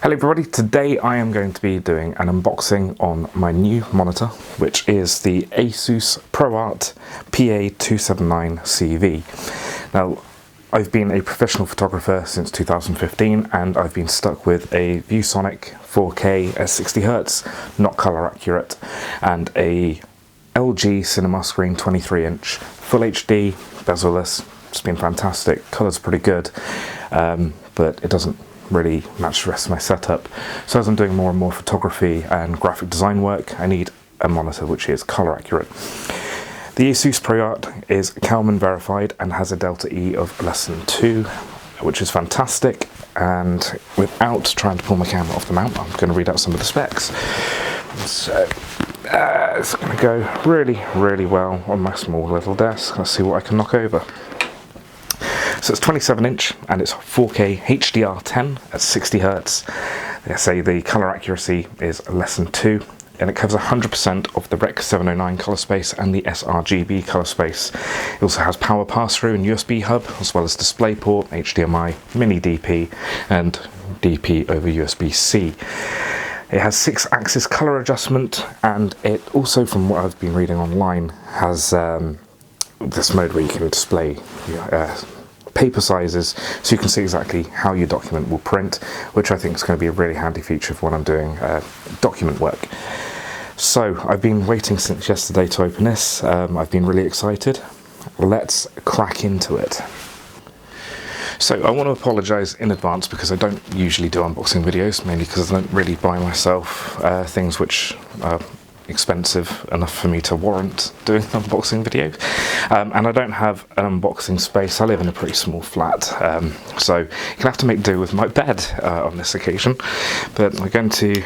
Hello everybody, today I am going to be doing an unboxing on my new monitor, which is the ASUS ProArt PA279CV. Now, I've been a professional photographer since 2015 and I've been stuck with a ViewSonic 4K at 60Hz, not colour accurate, and a LG cinema screen 23-inch, full HD, bezel-less. It's been fantastic, colour's pretty good, but it doesn't really match the rest of my setup. So as I'm doing more and more photography and graphic design work, I need a monitor which is colour accurate. The ASUS ProArt is Kalman verified and has a delta E of less than 2, which is fantastic, and without trying to pull my camera off the mount, I'm going to read out some of the specs. So it's going to go really well on my small little desk. Let's see what I can knock over. So it's 27-inch and it's 4K HDR10 at 60Hz. They say the colour accuracy is less than 2, and it covers 100% of the Rec 709 colour space and the sRGB colour space. It also has power pass-through and USB hub, as well as DisplayPort, HDMI, mini DP, and DP over USB-C. It has 6-axis colour adjustment, and it also, from what I've been reading online, has this mode where you can display paper sizes, so you can see exactly how your document will print, which I think is going to be a really handy feature for when I'm doing document work. So I've been waiting since yesterday to open this. I've been really excited. Let's crack into it. So I want to apologise in advance because I don't usually do unboxing videos, mainly because I don't really buy myself things which are expensive enough for me to warrant doing an unboxing video, and I don't have an unboxing space. I live in a pretty small flat, so you can have to make do with my bed on this occasion, but we're going to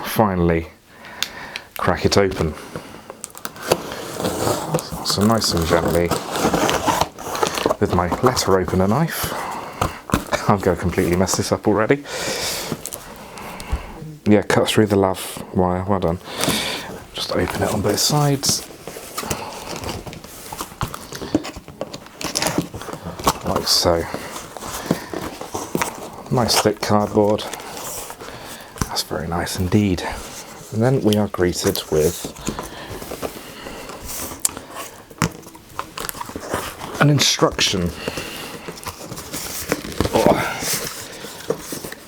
finally crack it open. So nice and gently with my letter opener knife. I'm going to completely mess this up already. Yeah, cut through the lav wire, well done. Just open it on both sides, like so. Nice thick cardboard, that's very nice indeed. And then we are greeted with an instruction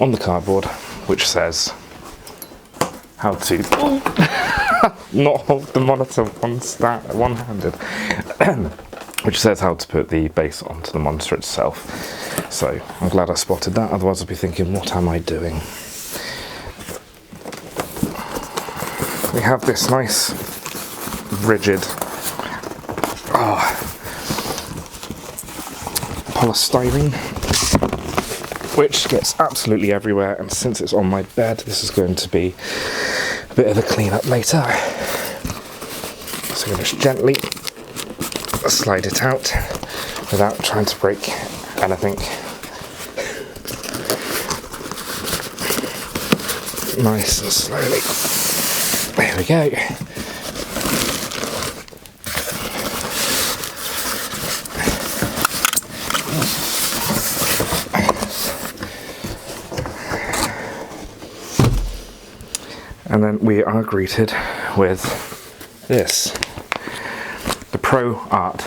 on the cardboard, which says how to not hold the monitor one-handed, which says how to put the base onto the monitor itself. So I'm glad I spotted that, otherwise I'd be thinking, what am I doing? We have this nice rigid polystyrene, which gets absolutely everywhere, and since it's on my bed, this is going to be a bit of a clean up later. So I'm going to just gently slide it out without trying to break anything. Nice and slowly. There we go. And then we are greeted with this, the ProArt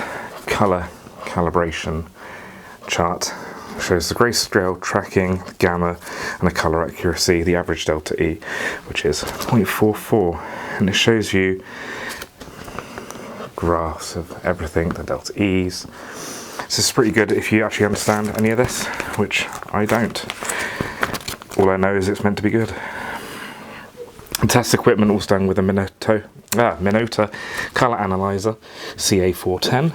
Color Calibration Chart. It shows the grayscale tracking, gamma, and the color accuracy, the average delta E, which is 0.44, and it shows you graphs of everything, the delta E's. So this is pretty good if you actually understand any of this, which I don't. All I know is it's meant to be good. The test equipment was done with a Minolta Color Analyzer CA410.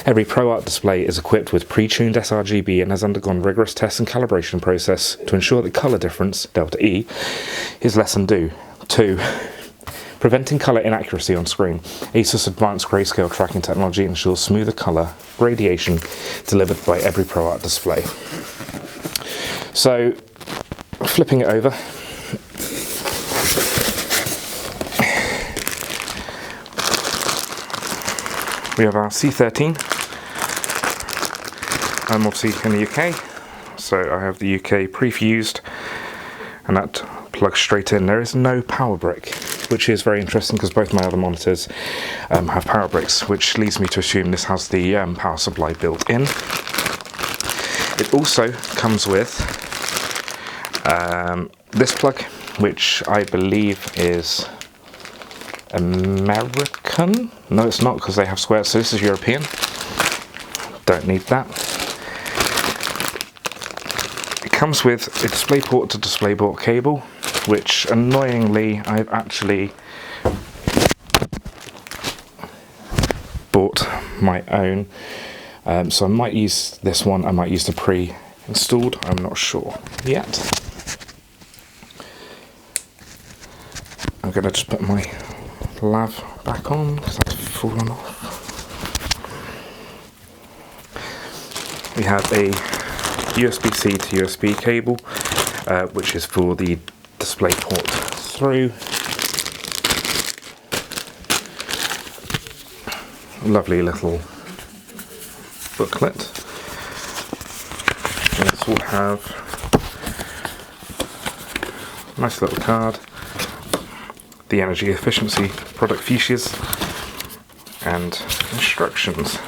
Every ProArt display is equipped with pre-tuned sRGB and has undergone rigorous test and calibration process to ensure that color difference, delta E, is less than 2. Preventing color inaccuracy on screen. ASUS advanced grayscale tracking technology ensures smoother color gradation delivered by every ProArt display. So, flipping it over, we have our C13. I'm obviously in the UK, so I have the UK pre-fused and that plugs straight in. There is no power brick, which is very interesting because both my other monitors have power bricks, which leads me to assume this has the power supply built in. It also comes with this plug, which I believe is American. No, it's not, because they have squares, so this is European. Don't need that. It comes with a DisplayPort to DisplayPort cable, which annoyingly I've actually bought my own. So I might use this one, I might use the pre-installed, I'm not sure yet. I'm going to just put my lav back on because that's fallen off. We have a USB-C to USB cable, which is for the DisplayPort through. Lovely little booklet. This will have a nice little card, the energy efficiency product features, and instructions.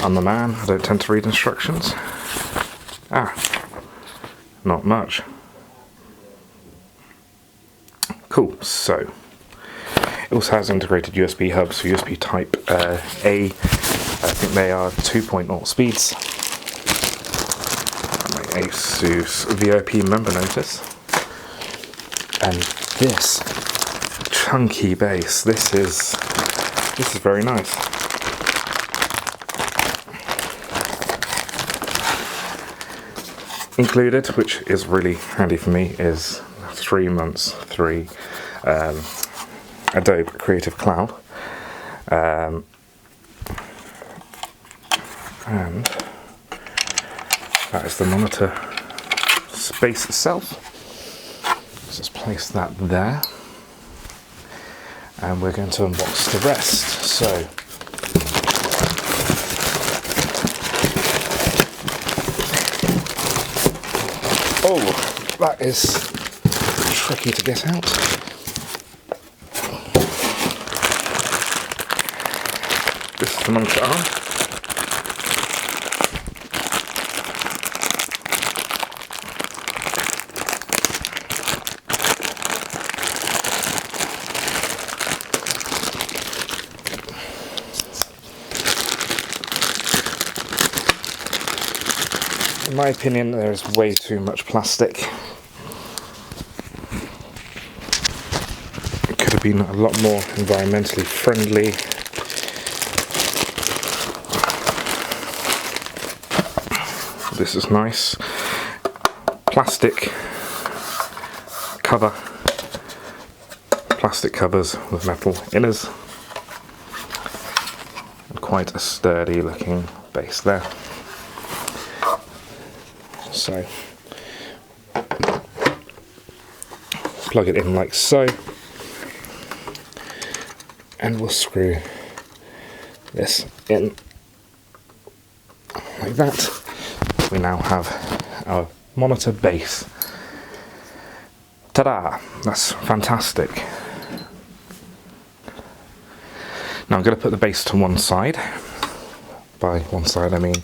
I'm the man, I don't tend to read instructions. Not much. Cool, so it also has integrated USB hubs for USB type A. I think they are 2.0 speeds. My ASUS VIP member notice. And this chunky base, this is very nice. Included, which is really handy for me, is 3 months free Adobe Creative Cloud. And that is the monitor space itself. Let's just place that there. And we're going to unbox the rest. So, oh, that is tricky to get out. This is the monitor arm. In my opinion, there is way too much plastic. It could have been a lot more environmentally friendly. This is nice. Plastic cover. Plastic covers with metal inners. And quite a sturdy looking base there. So, plug it in like so, and we'll screw this in like that. We now have our monitor base. Ta-da! That's fantastic. Now I'm going to put the base to one side. By one side I mean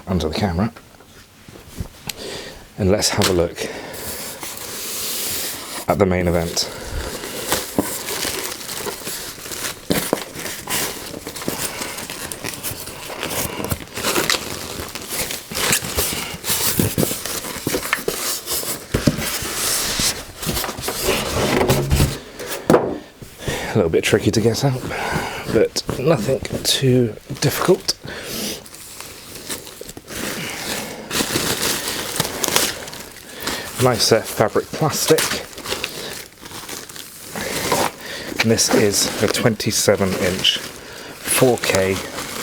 under the camera. And let's have a look at the main event. A little bit tricky to get out, but nothing too difficult. Nice fabric plastic. And this is a 27-inch 4K,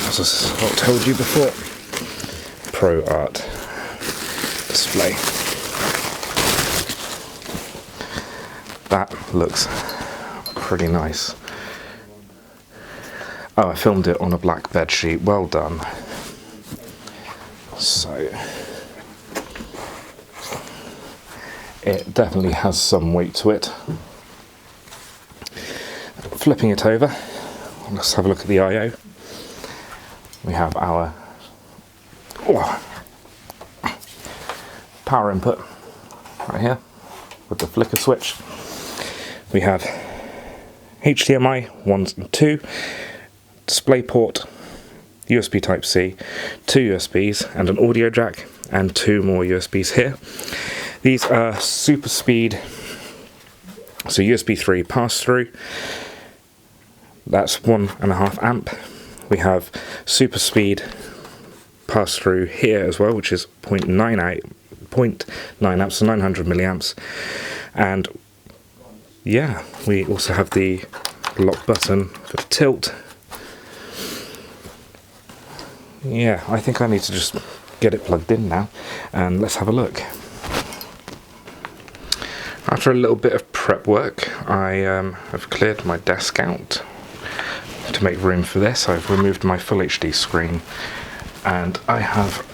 as I told you before, ProArt display. That looks pretty nice. Oh, I filmed it on a black bed sheet. Well done. So, it definitely has some weight to it. Flipping it over, let's have a look at the I/O. We have our power input right here with the flicker switch. We have HDMI 1 and 2, DisplayPort, USB Type-C, 2 USBs and an audio jack, and 2 more USBs here. These are super speed, so USB 3 pass-through, that's 1.5 amp. We have super speed pass-through here as well, which is 0.9 amps, so 900 milliamps. And yeah, we also have the lock button for the tilt. Yeah, I think I need to just get it plugged in now, and let's have a look. After a little bit of prep work, I have cleared my desk out to make room for this. I've removed my full HD screen, and I have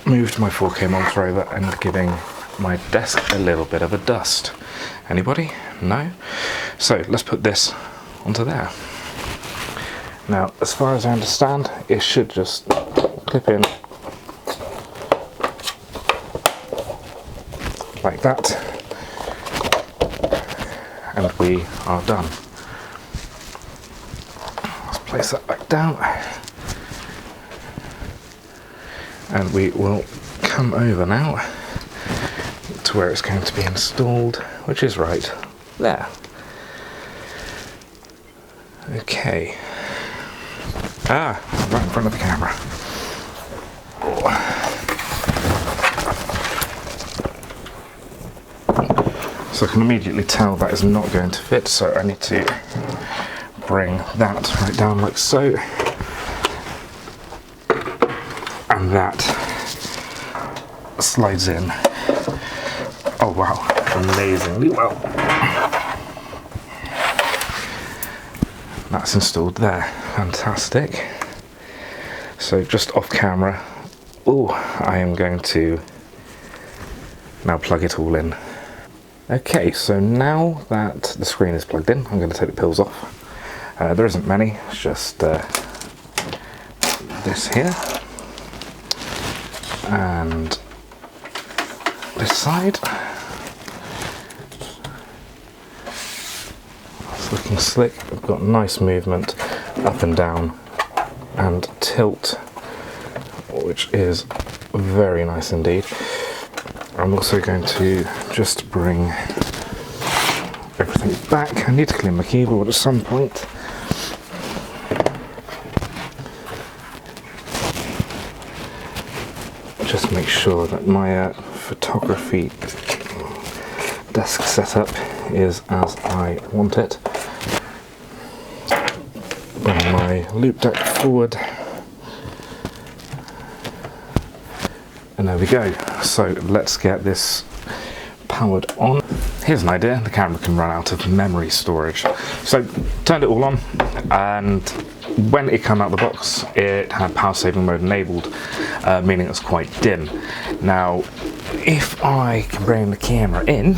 moved my 4K monitor over and giving my desk a little bit of a dust. Anybody? No? So let's put this onto there. Now, as far as I understand, it should just clip in like that, and we are done. Let's place that back down, and we will come over now to where it's going to be installed, which is right there. Okay. Right in front of the camera. So I can immediately tell that is not going to fit, so I need to bring that right down like so. And that slides in. Oh wow, amazingly well. That's installed there, fantastic. So just off camera, I am going to now plug it all in. Okay, so now that the screen is plugged in, I'm going to take the pills off. There isn't many, it's just this here, and this side. It's looking slick. I've got nice movement up and down and tilt, which is very nice indeed. I'm also going to just bring everything back. I need to clean my keyboard at some point. Just make sure that my photography desk setup is as I want it. Bring my loop deck forward. And there we go. So let's get this powered on. Here's an idea, the camera can run out of memory storage. So turned it all on, and when it came out of the box, it had power saving mode enabled, meaning it's quite dim. Now, if I can bring the camera in,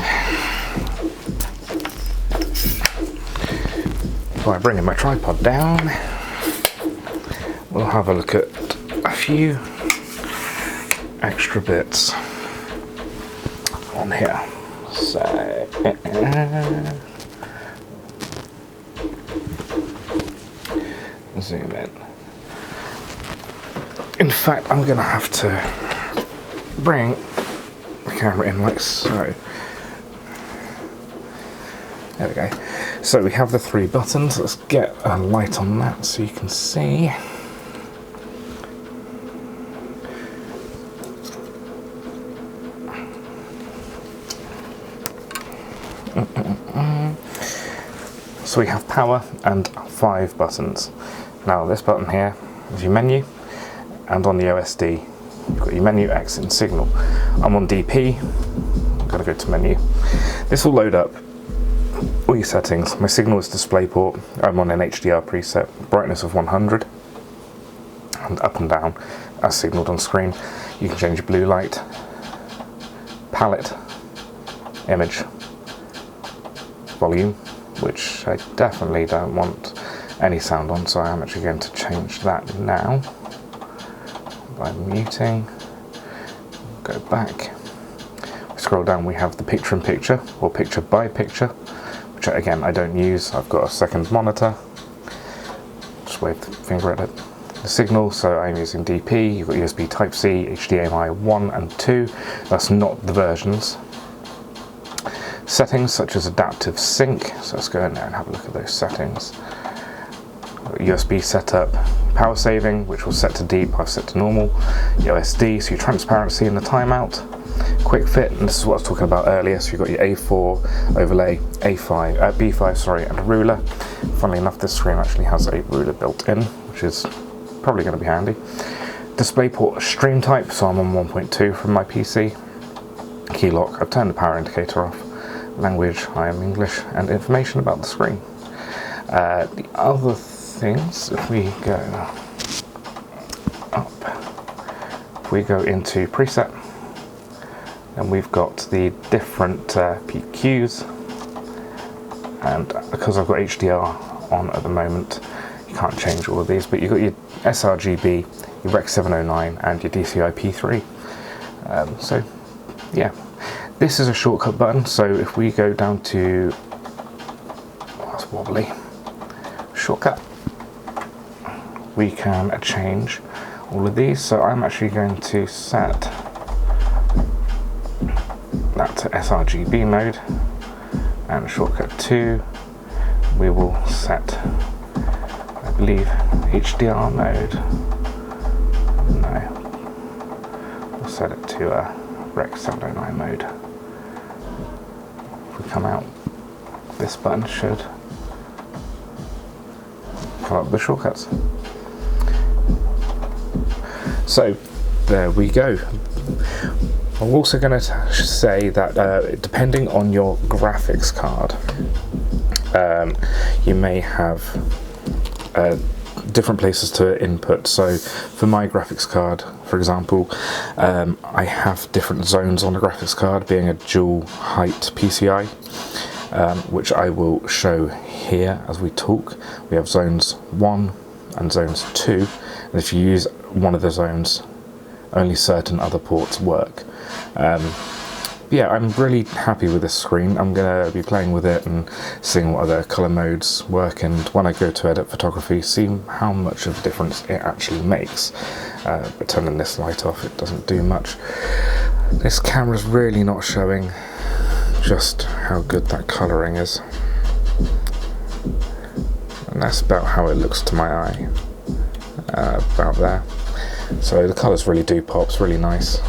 by bringing my tripod down, we'll have a look at a few extra bits on here. So zoom in. In fact, I'm gonna have to bring the camera in like so. There we go. So we have the 3 buttons. Let's get a light on that so you can see. So we have power and 5 buttons. Now this button here is your menu, and on the OSD you've got your menu, exit and signal. I'm on DP, I'm going to go to menu. This will load up all your settings. My signal is DisplayPort, I'm on an HDR preset, brightness of 100, and up and down as signaled on screen. You can change your blue light, palette, image volume, which I definitely don't want any sound on, so I am actually going to change that now by muting. Go back. Scroll down, we have the picture in picture, or picture by picture, which again I don't use. I've got a second monitor. Just wave the finger at it. The signal, so I'm using DP. You've got USB Type-C, HDMI 1 and 2. That's not the versions. Settings such as adaptive sync, so let's go in there and have a look at those settings. USB setup, power saving, which will set to deep, I've set to normal. Your OSD, so your transparency and the timeout. Quick fit, and this is what I was talking about earlier, so you've got your A4 overlay, B5, sorry, and a ruler. Funnily enough, this screen actually has a ruler built in, which is probably going to be handy. DisplayPort stream type, so I'm on 1.2 from my PC. Key lock, I've turned the power indicator off. Language, I am English, and information about the screen. The other things, if we go up, if we go into preset, and we've got the different PQs, and because I've got HDR on at the moment, you can't change all of these, but you've got your sRGB, your Rec 709, and your DCI P3. So yeah, this is a shortcut button, so if we go down to, that's wobbly, shortcut, we can change all of these. So I'm actually going to set that to sRGB mode, and shortcut 2 we will set, I believe, HDR mode. No, we'll set it to Rec 709 mode. If we come out, this button should pull up the shortcuts. So there we go. I'm also going to say that depending on your graphics card, you may have different places to input. So for my graphics card, for example, I have different zones on the graphics card, being a dual height PCI, which I will show here as we talk. We have zones 1 and zones 2, and if you use one of the zones, only certain other ports work. Yeah, I'm really happy with this screen. I'm going to be playing with it and seeing what other colour modes work, and when I go to edit photography, see how much of a difference it actually makes. But turning this light off, it doesn't do much. This camera's really not showing just how good that colouring is. And that's about how it looks to my eye, about there. So the colours really do pop, it's really nice.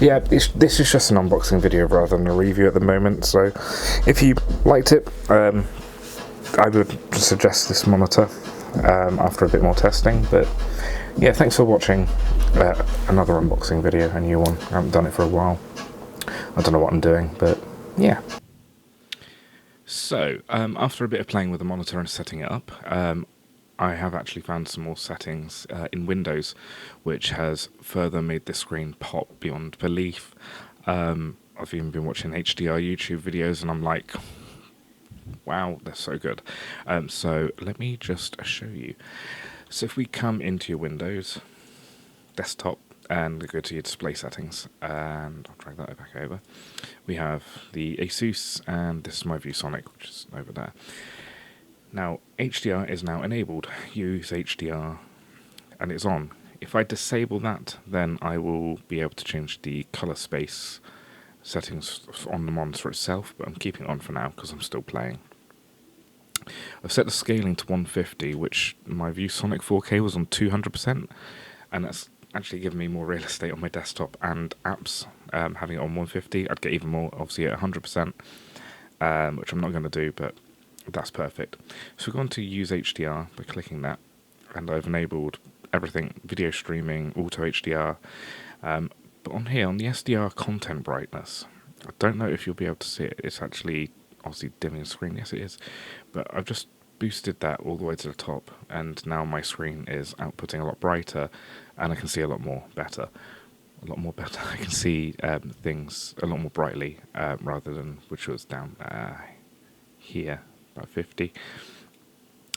Yeah, this is just an unboxing video rather than a review at the moment, so if you liked it, I would suggest this monitor after a bit more testing. But yeah, thanks for watching another unboxing video, a new one. I haven't done it for a while. I don't know what I'm doing, but yeah. So, after a bit of playing with the monitor and setting it up, I have actually found some more settings in Windows, which has further made this screen pop beyond belief. I've even been watching HDR YouTube videos, and I'm like, wow, they're so good. So let me just show you. So if we come into your Windows desktop and go to your display settings, and I'll drag that back over, we have the ASUS, and this is my ViewSonic, which is over there. Now, HDR is now enabled. Use HDR, and it's on. If I disable that, then I will be able to change the color space settings on the monitor itself, but I'm keeping it on for now because I'm still playing. I've set the scaling to 150, which my ViewSonic 4K was on 200%, and that's actually given me more real estate on my desktop and apps. Having it on 150, I'd get even more, obviously, at 100%, which I'm not going to do, but that's perfect. So we're going to use HDR by clicking that, and I've enabled everything, video streaming, auto HDR, but on here, on the SDR content brightness, I don't know if you'll be able to see it. It's actually obviously dimming the screen. Yes, it is, but I've just boosted that all the way to the top, and now my screen is outputting a lot brighter, and I can see a lot more better. a lot more better. I can see things a lot more brightly rather than which was down here, about 50.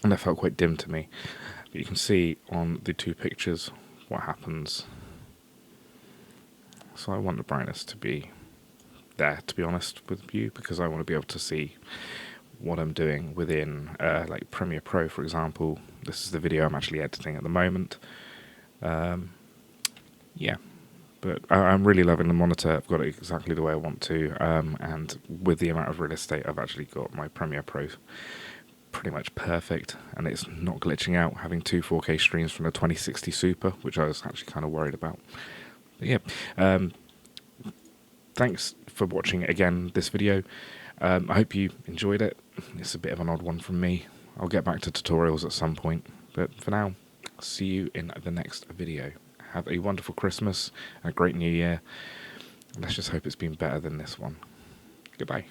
And that felt quite dim to me. But you can see on the two pictures what happens. So I want the brightness to be there, to be honest with you, because I want to be able to see what I'm doing within like Premiere Pro, for example. This is the video I'm actually editing at the moment. Yeah, but I'm really loving the monitor. I've got it exactly the way I want to, and with the amount of real estate I've actually got, my Premiere Pro pretty much perfect, and it's not glitching out, having two 4K streams from the 2060 Super, which I was actually kind of worried about. But yeah, thanks for watching again this video. I hope you enjoyed it. It's a bit of an odd one from me. I'll get back to tutorials at some point, but for now, see you in the next video. Have a wonderful Christmas and a great New Year. Let's just hope it's been better than this one. Goodbye.